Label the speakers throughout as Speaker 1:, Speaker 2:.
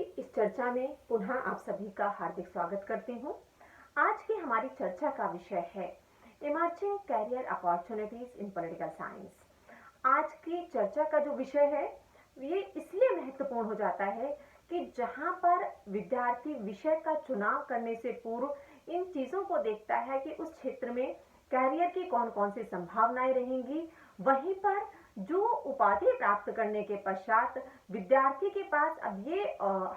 Speaker 1: इस चर्चा में पुनः आप सभी का हार्दिक स्वागत करती हूँ। आज की हमारी चर्चा का विषय है emerging career opportunities in political science. आज की चर्चा का जो विषय है ये इसलिए महत्वपूर्ण हो जाता है कि जहाँ पर विद्यार्थी विषय का चुनाव करने से पूर्व इन चीजों को देखता है कि उस क्षेत्र में कैरियर की कौन कौन सी संभावनाएं रहेंगी, वहीं पर जो उपाधि प्राप्त करने के पश्चात विद्यार्थी के पास अब ये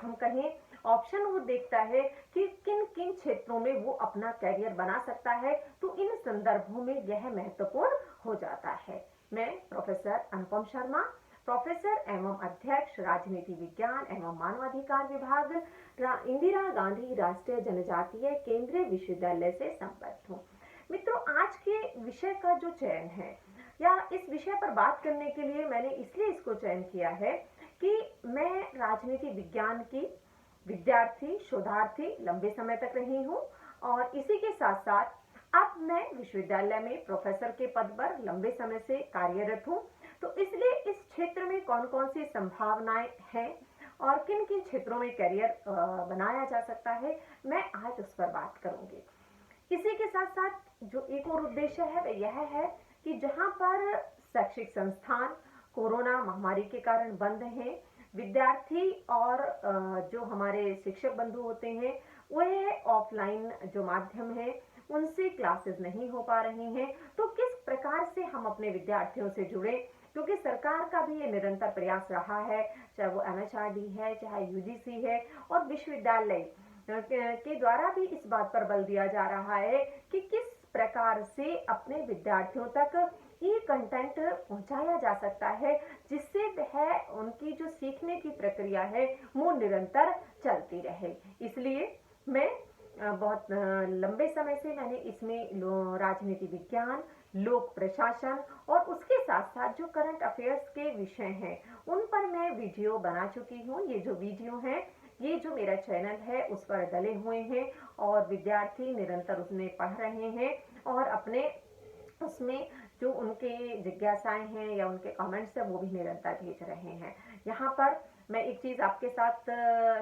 Speaker 1: हम कहें ऑप्शन वो देखता है कि किन किन क्षेत्रों में वो अपना कैरियर बना सकता है। तो इन संदर्भों में यह महत्वपूर्ण हो जाता है। मैं प्रोफेसर अनुपम शर्मा, प्रोफेसर एवं अध्यक्ष राजनीति विज्ञान एवं मानवाधिकार विभाग, इंदिरा गांधी राष्ट्रीय जनजातीय केंद्रीय विश्वविद्यालय से संबद्ध हूँ। मित्रों, आज के विषय का जो चयन है या इस विषय पर बात करने के लिए मैंने इसलिए इसको चयन किया है कि मैं राजनीति विज्ञान की विद्यार्थी शोधार्थी लंबे समय तक रही हूँ और इसी के साथ साथ अब मैं विश्वविद्यालय में प्रोफेसर के पद पर लंबे समय से कार्यरत हूँ। तो इसलिए इस क्षेत्र में कौन कौन सी संभावनाएं हैं और किन किन क्षेत्रों में करियर बनाया जा सकता है, मैं आज उस पर बात करूंगी। इसी के साथ साथ जो एक और उद्देश्य है वह यह है कि जहां पर शैक्षिक संस्थान कोरोना महामारी के कारण बंद हैं, विद्यार्थी और जो हमारे शिक्षक बंधु होते हैं वह ऑफलाइन जो माध्यम है उनसे क्लासेस नहीं हो पा रही हैं। तो किस प्रकार से हम अपने विद्यार्थियों से जुड़े, क्योंकि सरकार का भी ये निरंतर प्रयास रहा है, चाहे वो MHRD है, चाहे UGC है और विश्वविद्यालय के द्वारा भी इस बात पर बल दिया जा रहा है कि किस प्रकार से अपने विद्यार्थियों तक ये कंटेंट पहुंचाया जा सकता है जिससे वह उनकी जो सीखने की प्रक्रिया है वो निरंतर चलती रहे। इसलिए मैं बहुत लंबे समय से मैंने इसमें राजनीति विज्ञान, लोक प्रशासन और उसके साथ साथ जो करंट अफेयर्स के विषय हैं उन पर मैं वीडियो बना चुकी हूँ। ये जो वीडियो हैं, ये जो मेरा चैनल है उस पर डले हुए हैं और विद्यार्थी निरंतर उसमें पढ़ रहे हैं और अपने उसमें जो उनके जिज्ञासाएं हैं या उनके कमेंट्स हैं वो भी निरंतर भेज रहे हैं। यहाँ पर मैं एक चीज आपके साथ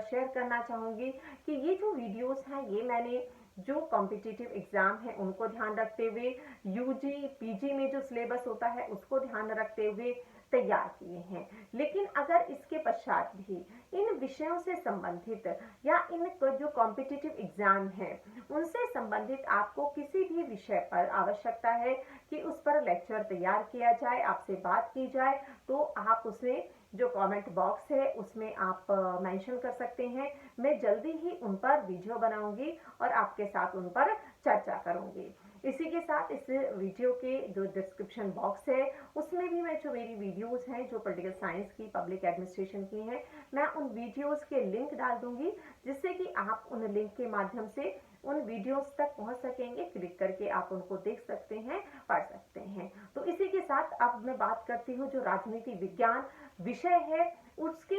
Speaker 1: शेयर करना चाहूंगी कि ये जो वीडियोस हैं ये मैंने जो कॉम्पिटिटिव एग्जाम है उनको ध्यान रखते हुए, UG PG में जो सिलेबस होता है उसको ध्यान रखते हुए तैयार किए हैं। लेकिन अगर इसके पश्चात भी इन विषयों से संबंधित या इन जो कॉम्पिटिटिव एग्जाम है उनसे संबंधित आपको किसी भी विषय पर आवश्यकता है कि उस पर लेक्चर तैयार किया जाए, आपसे बात की जाए, तो आप उसमें जो कमेंट बॉक्स है उसमें आप मेंशन कर सकते हैं। मैं जल्दी ही उन पर वीडियो बनाऊंगी और आपके साथ उन पर चर्चा करूंगी। इसी के साथ इस वीडियो के जो डिस्क्रिप्शन बॉक्स है उसमें भी मैं जो मेरी वीडियोस हैं जो पॉलिटिकल साइंस की, पब्लिक एडमिनिस्ट्रेशन की हैं, मैं उन वीडियोस के लिंक डाल दूंगी जिससे कि आप उन लिंक के माध्यम से उन वीडियोस तक पहुंच सकेंगे। क्लिक करके आप उनको देख सकते हैं, पढ़ सकते हैं। तो इसी के साथ अब मैं बात करती हूँ जो राजनीति विज्ञान विषय है उसके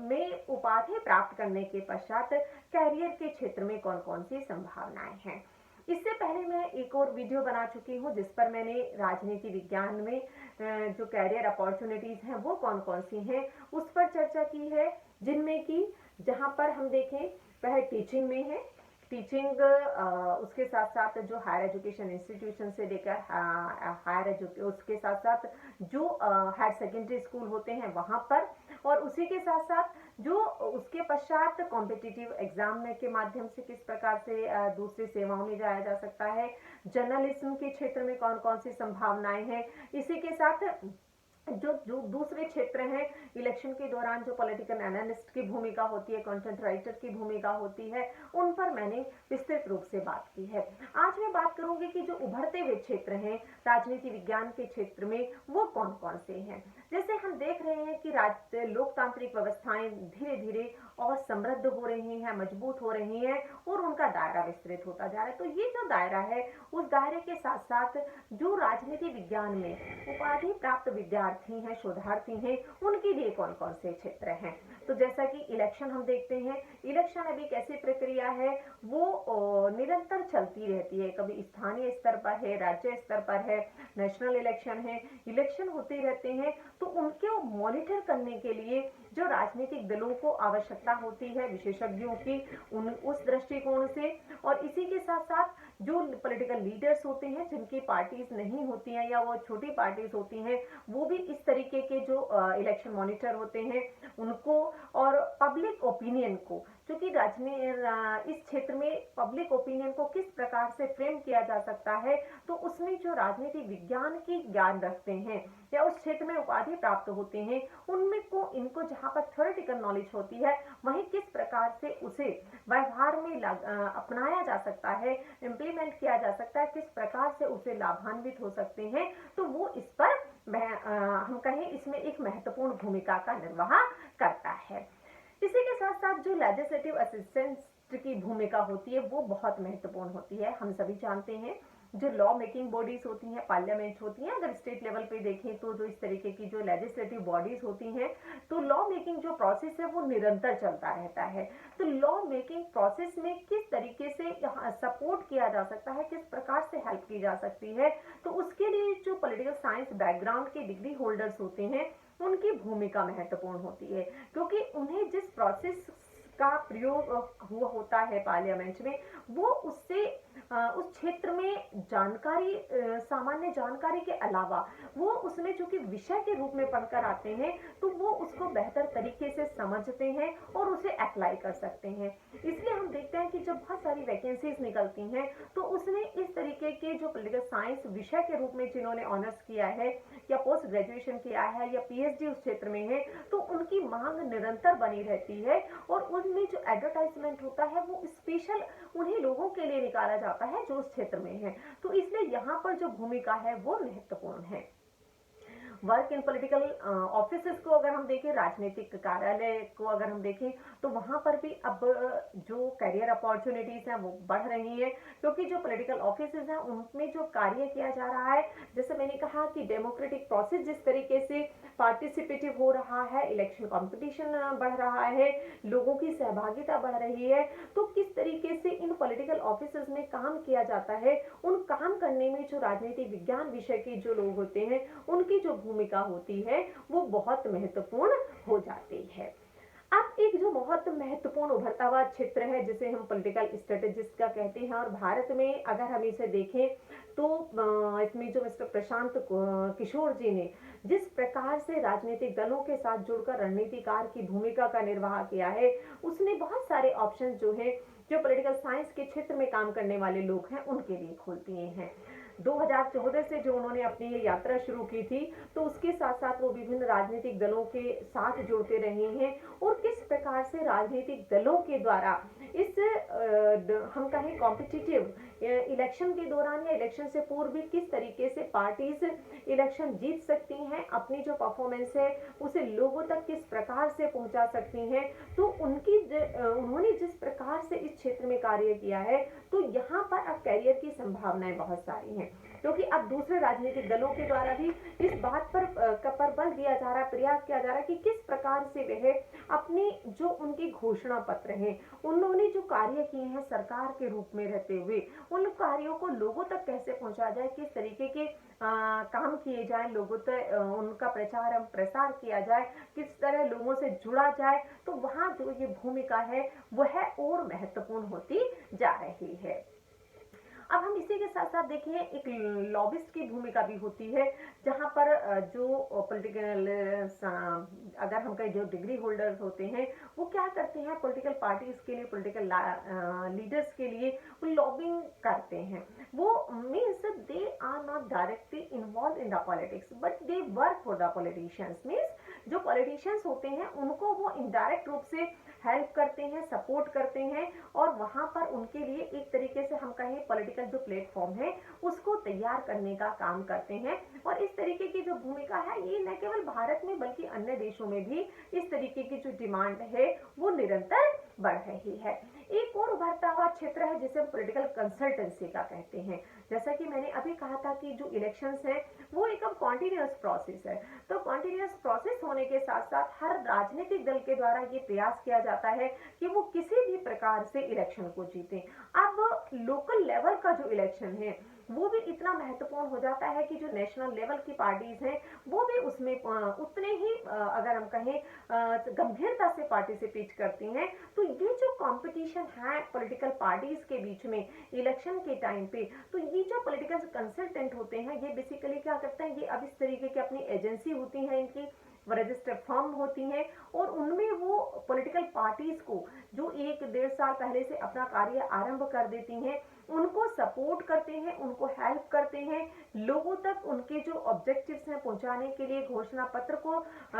Speaker 1: में उपाधि प्राप्त करने के पश्चात कैरियर के क्षेत्र में कौन कौन सी संभावनाएं हैं। इससे पहले मैं एक और वीडियो बना चुकी हूँ जिस पर मैंने राजनीति विज्ञान में जो कैरियर अपॉर्चुनिटीज हैं वो कौन कौन सी हैं उस पर चर्चा की है, जिनमें कि जहां पर हम देखें वह टीचिंग में है। टीचिंग उसके साथ साथ जो हायर एजुकेशन इंस्टीट्यूशन से लेकर उसके साथ साथ जो हायर सेकेंडरी स्कूल होते हैं वहां पर, और उसी के साथ साथ जो उसके पश्चात कॉम्पिटिटिव एग्जाम के माध्यम से किस प्रकार से दूसरी सेवाओं में जाया जा सकता है, जर्नलिज्म के क्षेत्र में कौन कौन सी संभावनाएं हैं। इसी के साथ जो दूसरे क्षेत्र हैं, इलेक्शन के दौरान जो पॉलिटिकल एनालिस्ट की भूमिका होती है, कंटेंट राइटर की भूमिका होती है, उन पर मैंने विस्तृत रूप से बात की है। आज मैं बात करूंगी कि जो उभरते हुए क्षेत्र हैं राजनीति विज्ञान के क्षेत्र में वो कौन कौन से हैं। जैसे हम देख रहे हैं कि लोकतांत्रिक व्यवस्थाएं धीरे धीरे और समृद्ध हो रही हैं, मजबूत हो रही हैं और उनका दायरा विस्तृत होता जा रहा है। तो ये जो दायरा है उस दायरे के साथ साथ जो राजनीति विज्ञान में उपाधि प्राप्त विद्यार्थी हैं, शोधार्थी हैं, उनके लिए कौन कौन से क्षेत्र हैं। तो जैसा कि इलेक्शन हम देखते हैं, इलेक्शन अभी कैसी प्रक्रिया है वो निरंतर चलती रहती है, कभी स्थानीय स्तर पर है, राज्य स्तर पर है, नेशनल इलेक्शन है, इलेक्शन होते रहते हैं। तो उनको मॉनिटर करने के लिए जो राजनीतिक दलों को आवश्यकता होती है विशेषज्ञों की उस दृष्टिकोण से, और इसी के साथ साथ जो पॉलिटिकल लीडर्स होते हैं जिनकी पार्टीज नहीं होती हैं या वो छोटी पार्टीज होती हैं, वो भी इस तरीके के जो इलेक्शन मॉनिटर होते हैं उनको, और पब्लिक ओपिनियन को, क्योंकि इस क्षेत्र में पब्लिक ओपिनियन को किस प्रकार से फ्रेम किया जा सकता है, तो उसमें जो राजनीतिक विज्ञान की ज्ञान रखते हैं या उस क्षेत्र में उपाधि प्राप्त होते हैं, उनमें को इनको जहां पर थ्योरेटिकल नॉलेज होती है, वहीं किस प्रकार से उसे व्यवहार में अपनाया जा सकता है, इम्प्लीमेंट किया जा सकता है, किस प्रकार से उसे लाभान्वित हो सकते हैं, तो वो इस पर हम कहें इसमें एक महत्वपूर्ण भूमिका का निर्वाह करता है। इसी के साथ साथ जो लेजिस्लेटिव असिस्टेंट की भूमिका होती है वो बहुत महत्वपूर्ण होती है। हम सभी जानते हैं जो लॉ मेकिंग बॉडीज होती हैं, पार्लियामेंट होती हैं, अगर स्टेट लेवल पे देखें तो जो इस तरीके की जो लेजिस्लेटिव बॉडीज होती हैं, तो लॉ मेकिंग जो प्रोसेस है वो निरंतर चलता रहता है। तो लॉ मेकिंग प्रोसेस में किस तरीके से सपोर्ट किया जा सकता है, किस प्रकार से हेल्प की जा सकती है, तो उसके लिए जो पॉलिटिकल साइंस बैकग्राउंड के डिग्री होल्डर्स होते हैं उनकी भूमिका महत्वपूर्ण होती है, क्योंकि उन्हें जिस प्रोसेस का प्रयोग हुआ होता है पार्लियामेंट में, वो उससे उस क्षेत्र में जानकारी, सामान्य जानकारी के अलावा वो उसमें जो कि विषय के रूप में पढ़कर आते हैं, तो वो उसको बेहतर तरीके से समझते हैं और उसे अप्लाई कर सकते हैं। इसलिए हम देखते हैं कि जब बहुत सारी वैकेंसीज निकलती हैं, तो उसमें इस तरीके के जो पॉलिटिकल साइंस विषय के रूप में जिन्होंने ऑनर्स किया है या पोस्ट ग्रेजुएशन किया है या पीएचडी उस क्षेत्र में है, तो उनकी मांग निरंतर बनी रहती है, और उनमें जो एडवर्टाइजमेंट होता है वो स्पेशल उन्हीं लोगों के लिए निकाला जाता है जो उस क्षेत्र में है। तो इसलिए यहाँ पर जो भूमिका है वो महत्वपूर्ण है। वर्क इन पॉलिटिकल ऑफिसेस को अगर हम देखें, राजनीतिक कार्यालय को अगर हम देखें, तो वहां पर भी अब जो करियर अपॉर्चुनिटीज हैं वो बढ़ रही है, क्योंकि जो पॉलिटिकल ऑफिसेस हैं उनमें जो कार्य किया जा रहा है, जैसे मैंने कहा कि डेमोक्रेटिक प्रोसेस जिस तरीके से पार्टिसिपेटिव हो रहा है, इलेक्शन कंपटीशन बढ़ रहा है, लोगों की सहभागिता बढ़ रही है, तो किस तरीके से इन पॉलिटिकल ऑफिसेस में काम किया जाता है, उन काम करने में जो राजनीतिक विज्ञान विषय के जो लोग होते हैं उनकी जो भूमिका होती है वो बहुत महत्वपूर्ण हो जाती है। अब एक जो बहुत महत्वपूर्ण उभरता हुआ क्षेत्र है जिसे हम पॉलिटिकल स्ट्रेटेजिस्ट का कहते हैं, और भारत में अगर हम इसे देखें तो इसमें जो मिस्टर प्रशांत किशोर जी ने जिस प्रकार से राजनीतिक दलों के साथ जुड़कर रणनीतिकार की भूमिका का निर्वाह किया है, उसने बहुत सारे ऑप्शन जो है जो पॉलिटिकल साइंस के क्षेत्र में काम करने वाले लोग हैं उनके लिए खोल दिए हैं। 2014 से जो उन्होंने अपनी ये यात्रा शुरू की थी, तो उसके साथ साथ वो विभिन्न राजनीतिक दलों के साथ जुड़ते रहे हैं, और किस प्रकार से राजनीतिक दलों के द्वारा इस हम कहें कॉम्पिटिटिव इलेक्शन के दौरान या इलेक्शन से पूर्व भी किस तरीके से पार्टीज इलेक्शन जीत सकती हैं, अपनी जो परफॉर्मेंस है उसे लोगों तक किस प्रकार से पहुंचा सकती हैं, तो उन्होंने जिस प्रकार से इस क्षेत्र में कार्य किया है, तो यहाँ पर अब कैरियर की संभावनाएं बहुत सारी हैं, क्योंकि अब दूसरे राजनीतिक दलों के द्वारा भी इस बात पर बल दिया जा रहा है, प्रयास किया जा रहा है कि किस प्रकार से वह अपने जो उनके घोषणा पत्र हैं, उन्होंने जो कार्य किए हैं सरकार के रूप में रहते हुए, उन कार्यों को लोगों तक कैसे पहुंचा जाए, किस तरीके के काम किए जाए, लोगों तक उनका प्रचार एवं प्रसार किया जाए, किस तरह लोगों से जुड़ा जाए, तो वहां जो ये भूमिका है वह और महत्वपूर्ण होती जा रही है। अब हम इसी के साथ साथ देखें एक लॉबिस्ट की भूमिका भी होती है, जहां पर जो पॉलिटिकल अगर हम कहें जो डिग्री होल्डर्स होते हैं वो क्या करते हैं, पॉलिटिकल पार्टीज के लिए, पॉलिटिकल लीडर्स के लिए वो लॉबिंग करते हैं। वो means they are not directly involve in the politics but they work for the politicians. Means जो पॉलिटिशियंस होते हैं उनको वो इनडायरेक्ट रूप से हेल्प करते हैं, सपोर्ट करते हैं, और वहां पर उनके लिए एक तरीके से हम कहें पॉलिटिकल जो प्लेटफॉर्म है उसको तैयार करने का काम करते हैं। और इस तरीके की जो भूमिका है ये न केवल भारत में बल्कि अन्य देशों में भी इस तरीके की जो डिमांड है वो निरंतर बढ़ रही है। एक और उभरता हुआ क्षेत्र है जिसे हम पॉलिटिकल कंसल्टेंसी का कहते हैं। जैसा कि मैंने अभी कहा था कि जो इलेक्शंस हैं वो एक अब कॉन्टिन्यूअस प्रोसेस है, तो कॉन्टिन्यूअस प्रोसेस होने के साथ साथ हर राजनीतिक दल के द्वारा ये प्रयास किया जाता है कि वो किसी भी प्रकार से इलेक्शन को जीते। अब लोकल लेवल का जो इलेक्शन है वो भी इतना महत्वपूर्ण हो जाता है कि जो नेशनल लेवल की पार्टीज हैं वो भी उसमें उतने ही अगर हम कहें गंभीरता से पार्टिसिपेट करती हैं। तो ये जो कंपटीशन है पॉलिटिकल पार्टीज के बीच में इलेक्शन के टाइम पे, तो ये जो पॉलिटिकल कंसल्टेंट होते हैं ये बेसिकली क्या करते हैं, ये अब इस तरीके की अपनी एजेंसी होती है, इनकी रजिस्टर्ड फर्म होती हैं और उनमें वो पॉलिटिकल पार्टीज को जो 1-1.5 साल पहले से अपना कार्य आरंभ कर देती हैं उनको सपोर्ट करते हैं, उनको हेल्प करते हैं, लोगों तक उनके जो ऑब्जेक्टिव्स हैं पहुंचाने के लिए, घोषणा पत्र को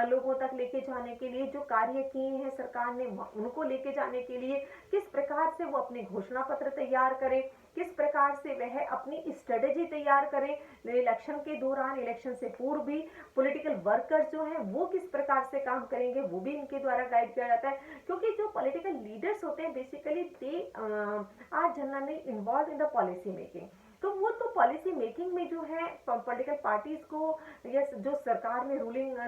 Speaker 1: लोगों तक लेके जाने के लिए, जो कार्य किए हैं सरकार ने उनको लेके जाने के लिए किस प्रकार से वो अपने घोषणा पत्र तैयार करें, किस प्रकार से वह अपनी स्ट्रेटेजी तैयार करें, इलेक्शन के दौरान, इलेक्शन से पूर्व भी पॉलिटिकल वर्कर्स जो हैं वो किस प्रकार से काम करेंगे वो भी इनके द्वारा गाइड किया जाता है। क्योंकि जो पॉलिटिकल लीडर्स होते हैं basically they are generally involve in the policy making. तो वो तो पॉलिसी मेकिंग में जो है पॉलिटिकल पार्टीज को या जो सरकार में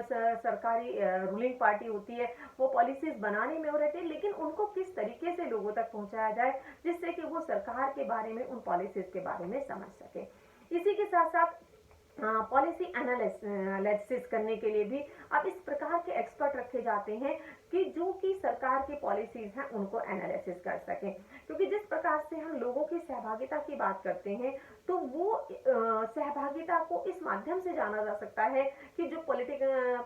Speaker 1: सरकारी रूलिंग पार्टी होती है वो पॉलिसीज बनाने में हो रहते हैं, लेकिन उनको किस तरीके से लोगों तक पहुंचाया जाए जिससे कि वो सरकार के बारे में, उन पॉलिसीज के बारे में समझ सके। इसी के साथ साथ पॉलिसी एनालिसिस करने के लिए भी अब इस प्रकार के एक्सपर्ट रखे जाते हैं कि जो कि सरकार की पॉलिसीज हैं उनको एनालिसिस कर सकें। क्योंकि जिस प्रकार से हम लोगों की सहभागिता की बात करते हैं तो वो सहभागिता को इस माध्यम से जाना जा सकता है कि जो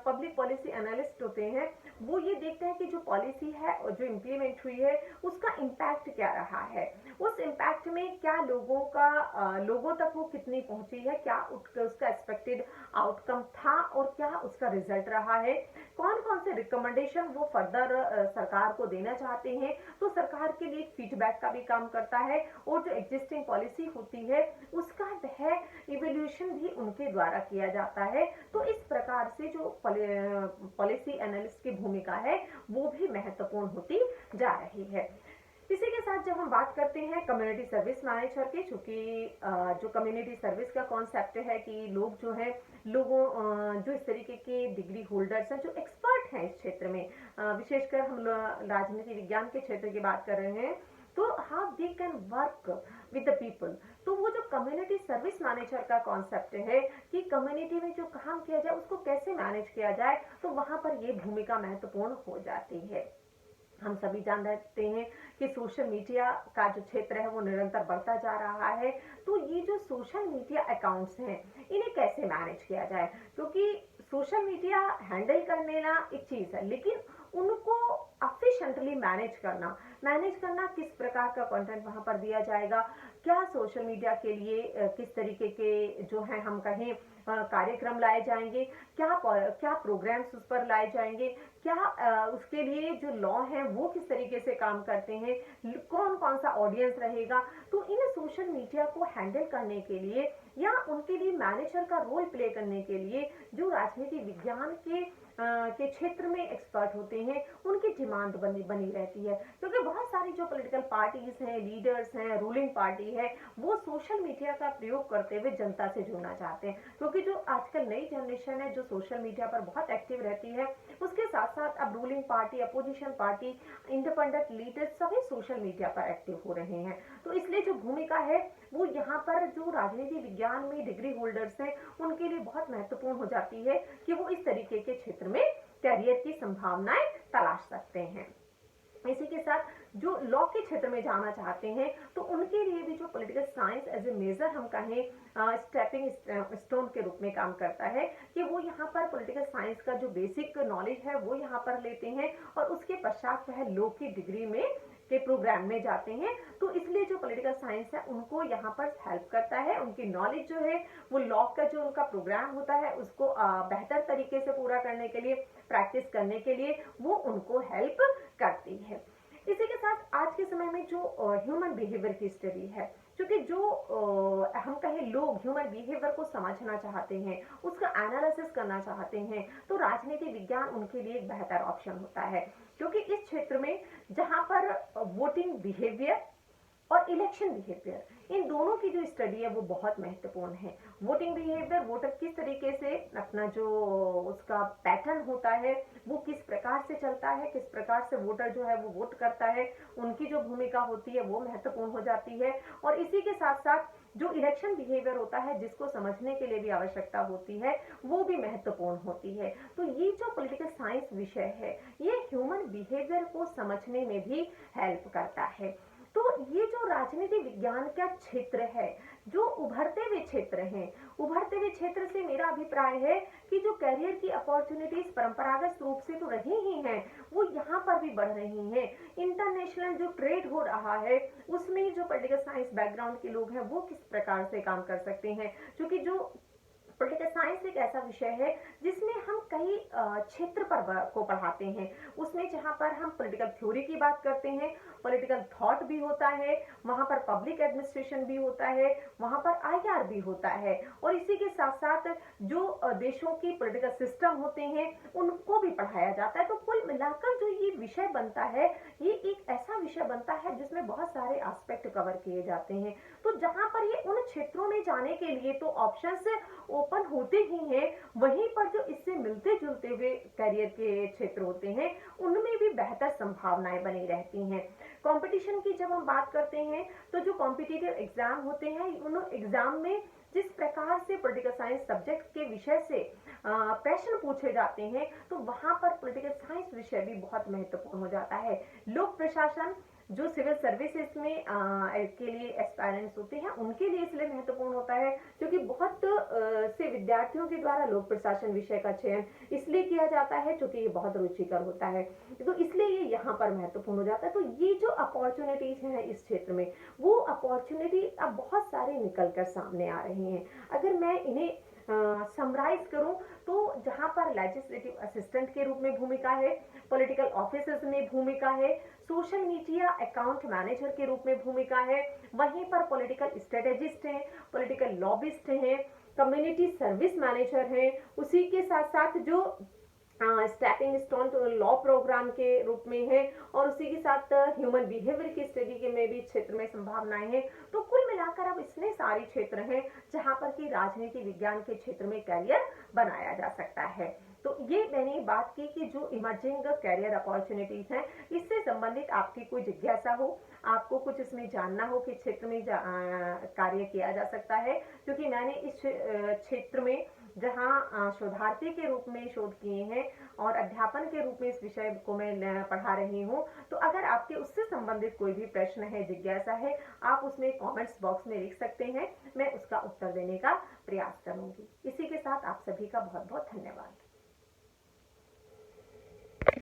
Speaker 1: पब्लिक पॉलिसी एनालिस्ट होते हैं वो ये देखते हैं कि जो पॉलिसी है और जो इम्प्लीमेंट हुई है उसका इम्पैक्ट क्या रहा है, उस इम्पैक्ट में क्या लोगों तक वो कितनी पहुंची है, क्या उसका एक्सपेक्टेड आउटकम था और क्या उसका रिजल्ट रहा है, कौन कौन से रिकमेंडेशन वो फर्दर सरकार को देना चाहते हैं। तो सरकार के लिए फीडबैक का भी काम करता है और जो एग्जिस्टिंग पॉलिसी होती है उसका वह इवोल्यूशन भी उनके द्वारा किया जाता है। तो इस प्रकार से जो पॉलिसी एनालिस्ट की भूमिका है वो भी महत्वपूर्ण होती जा रही है। इसी के साथ जब हम बात करते हैं कम्युनिटी सर्विस मैनेजर की, चूंकि जो कम्युनिटी सर्विस का कॉन्सेप्ट है कि लोग जो है जो इस तरीके के डिग्री होल्डर्स हैं जो एक्सपर्ट हैं इस क्षेत्र में, विशेषकर हम राजनीति विज्ञान के क्षेत्र की बात कर रहे हैं, तो how they can work with the people. तो वो जो कम्युनिटी सर्विस मैनेजर का कॉन्सेप्ट है कि कम्युनिटी में जो काम किया जाए उसको कैसे मैनेज किया जाए, तो वहां पर ये भूमिका महत्वपूर्ण हो जाती है। हम सभी जानते हैं कि सोशल मीडिया का जो क्षेत्र है वो निरंतर बढ़ता जा रहा है। तो ये जो सोशल मीडिया अकाउंट्स हैं इन्हें कैसे मैनेज किया जाए, क्योंकि सोशल मीडिया हैंडल करने ना एक चीज है, लेकिन उनको एफिशिएंटली मैनेज करना किस प्रकार का कंटेंट वहां पर दिया जाएगा, क्या सोशल मीडिया के लिए किस तरीके के जो है हम कहें कार्यक्रम लाए जाएंगे, क्या प्रोग्राम्स उस पर लाए जाएंगे, क्या उसके लिए जो लॉ है वो किस तरीके से काम करते हैं, कौन कौन सा ऑडियंस रहेगा। तो इन सोशल मीडिया को हैंडल करने के लिए या उनके लिए मैनेजर का रोल प्ले करने के लिए जो राजनीति विज्ञान के क्षेत्र में एक्सपर्ट होते हैं उनकी डिमांड बनी रहती है। क्योंकि बहुत सारी जो पॉलिटिकल पार्टीज हैं, लीडर्स हैं, रूलिंग पार्टी है, वो सोशल मीडिया का प्रयोग करते हुए जनता से जुड़ना चाहते हैं। क्योंकि जो आजकल नई जनरेशन है जो सोशल मीडिया पर बहुत एक्टिव रहती है, उसके साथ साथ अब ruling party, opposition party, independent leaders सभी सोशल मीडिया पर एक्टिव हो रहे हैं। तो इसलिए जो भूमिका है वो यहाँ पर जो राजनीति विज्ञान में डिग्री होल्डर्स हैं उनके लिए बहुत महत्वपूर्ण हो जाती है कि वो इस तरीके के क्षेत्र में करियर की संभावनाएं तलाश सकते हैं। इसी के साथ जो लॉ के क्षेत्र में जाना चाहते हैं तो उनके लिए भी जो political science as a major हम कहें स्टेपिंग स्टोन के रूप में काम करता है कि वो यहाँ पर पॉलिटिकल साइंस का जो बेसिक नॉलेज है वो यहाँ पर लेते हैं और उसके पश्चात वह लॉ की डिग्री में के प्रोग्राम में जाते हैं। तो इसलिए जो पॉलिटिकल साइंस है उनको यहाँ पर हेल्प करता है, उनकी नॉलेज जो है वो लॉ का जो उनका प्रोग्राम होता है उसको बेहतर तरीके से पूरा करने के लिए, प्रैक्टिस करने के लिए वो उनको हेल्प करती है। इसी के साथ आज के समय में जो ह्यूमन बिहेवियर की स्टडी है, क्योंकि जो हम कहें लोग ह्यूमन बिहेवियर को समझना चाहते हैं, उसका एनालिसिस करना चाहते हैं, तो राजनीति विज्ञान उनके लिए एक बेहतर ऑप्शन होता है। क्योंकि इस क्षेत्र में जहां पर वोटिंग बिहेवियर और इलेक्शन बिहेवियर इन दोनों की जो स्टडी है वो बहुत महत्वपूर्ण है। वोटिंग बिहेवियर, वोटर किस तरीके से अपना जो उसका पैटर्न होता है वो किस प्रकार से चलता है, किस प्रकार से वोटर जो है वो वोट करता है, उनकी जो भूमिका होती है वो महत्वपूर्ण हो जाती है। और इसी के साथ साथ जो इलेक्शन बिहेवियर होता है जिसको समझने के लिए भी आवश्यकता होती है वो भी महत्वपूर्ण होती है। तो ये जो पॉलिटिकल साइंस विषय है ये ह्यूमन बिहेवियर को समझने में भी हेल्प करता है। तो ये जो राजनीति विज्ञान का क्षेत्र है, जो उभरते हुए क्षेत्र हैं, उभरते हुए क्षेत्र से मेरा अभिप्राय है कि जो करियर की अपॉर्चुनिटीज परंपरागत रूप से तो रही ही हैं, वो यहाँ पर भी बढ़ रही हैं। इंटरनेशनल जो ट्रेड हो रहा है उसमें जो पॉलिटिकल साइंस बैकग्राउंड के लोग हैं वो किस प्रकार से काम कर सकते हैं, क्योंकि जो पॉलिटिकल साइंस एक ऐसा विषय है जिसमें हम कई क्षेत्र पर को पढ़ाते हैं। उसमें जहाँ पर हम पॉलिटिकल थ्योरी की बात करते हैं, पॉलिटिकल थॉट भी होता है, वहाँ पर पब्लिक एडमिनिस्ट्रेशन भी होता है, वहाँ पर आईआर भी होता है, और इसी के साथ साथ जो देशों की पॉलिटिकल सिस्टम होते हैं उनको भी पढ़ाया जाता है। तो कुल मिलाकर जो ये विषय बनता है ये एक ऐसा विषय बनता है जिसमें बहुत सारे एस्पेक्ट कवर किए जाते हैं। तो जहाँ पर ये उन क्षेत्रों में जाने के लिए तो ऑप्शंस ओपन होते ही हैं, वहीं पर जो इससे मिलते जुलते हुए करियर के क्षेत्र होते हैं उनमें भी बेहतर संभावनाएं बनी रहती हैं। कंपटीशन की जब हम बात करते हैं तो जो कॉम्पिटिटिव एग्जाम होते हैं उन एग्जाम में जिस प्रकार से पॉलिटिकल साइंस सब्जेक्ट के विषय से प्रश्न पूछे जाते हैं तो वहां पर पॉलिटिकल साइंस विषय भी बहुत महत्वपूर्ण हो जाता है। लोक प्रशासन जो सिविल सर्विसेज में के लिए एस्पायरेंट्स होते हैं उनके लिए इसलिए महत्वपूर्ण होता है क्योंकि बहुत से विद्यार्थियों के द्वारा लोक प्रशासन विषय का चयन इसलिए किया जाता है क्योंकि ये बहुत रुचिकर होता है, तो इसलिए ये यहाँ पर महत्वपूर्ण हो जाता है। तो ये जो अपॉर्चुनिटीज हैं इस क्षेत्र में वो अपॉर्चुनिटी अब बहुत सारे निकल कर सामने आ रहे हैं। अगर मैं इन्हें समराइज करूं तो जहां पर लेजिस्लेटिव असिस्टेंट के रूप में भूमिका है, पॉलिटिकल ऑफिसर्स में भूमिका है, सोशल मीडिया अकाउंट मैनेजर के रूप में भूमिका है, वहीं पर पॉलिटिकल स्ट्रेटेजिस्ट हैं, पॉलिटिकल लॉबिस्ट हैं, कम्युनिटी सर्विस मैनेजर हैं, उसी के साथ साथ जो स्टेपिंग स्टोन तो लॉ प्रोग्राम के रूप में है, और उसी के साथ ह्यूमन बिहेवियर की स्टडी के में भी क्षेत्र में संभावनाएं हैं। तो कुल मिलाकर अब इतने सारे क्षेत्र हैं जहां पर कि राजनीति विज्ञान के क्षेत्र में करियर बनाया जा सकता है। तो ये मैंने बात की कि जो इमर्जिंग करियर अपॉर्चुनिटीज हैं इससे संबंधित आपकी कोई जिज्ञासा हो, आपको कुछ इसमें जानना हो कि क्षेत्र में कार्य किया जा सकता है, क्योंकि मैंने इस क्षेत्र में जहां शोधार्थी के रूप में शोध किए हैं और अध्यापन के रूप में इस विषय को मैं पढ़ा रही हूं, तो अगर आपके उससे संबंधित कोई भी प्रश्न है, जिज्ञासा है, आप उसमें कमेंट्स बॉक्स में लिख सकते हैं, मैं उसका उत्तर देने का प्रयास करूंगी। इसी के साथ आप सभी का बहुत बहुत धन्यवाद।